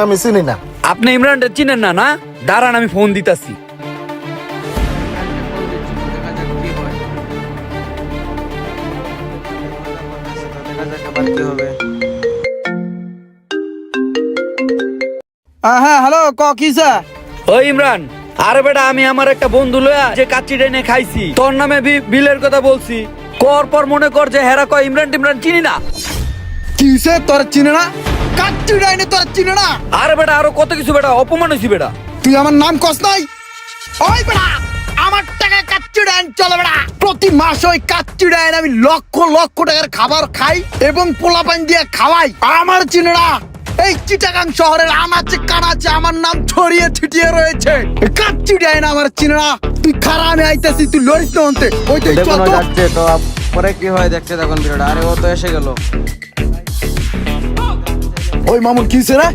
আমি চিনি না। আপনি ইমরানটা চিনেন না? না দাঁড়ান, আমি ফোন দিতাছি। হ্যাঁ হ্যালো কিসা? ওই ইমরান, আরে বেটা আমি আমার একটা বন্ধু লয়া যে কাচ্চি ডেনে খাইছি, তোর নামে বিলের কথা বলছি। কর পর মনে কর যে হেরা কয় ইমরান টিমরান চিনি না। কিসে তোর চিনে না? কাচ্চি ডাইনে তোর চিনে না? আরে বেটা আরো কত কিছু বেটা, অপমান হয়েছি বেটা। তুই আমার নাম কস নাই? ওই বেটা আমার টাকা কাচ্চি ডাইন চলে বেটা। প্রতি মাসে ওই কাচ্চি ডাইন আমি লক্ষ লক্ষ টাকার খাবার খাই এবং পোলাপান দিয়ে খাওয়াই। আমার চিনে না? এই চিটাগাং শহরের আনাচে কানাচে আমার নাম ছড়িয়ে ছিটিয়ে রয়েছে। কাচ্চি ডাইন আমার চিনে না? তুই খারা, আমি আইতাছি, তুই লড়িস না অন্তে। ওই তো দেখুন ও যাচ্ছে, তো পরে কি হয় দেখছে তখন ভিডিওটা। আরে ও তো এসে গেল। ওই মামুন কিসে রে?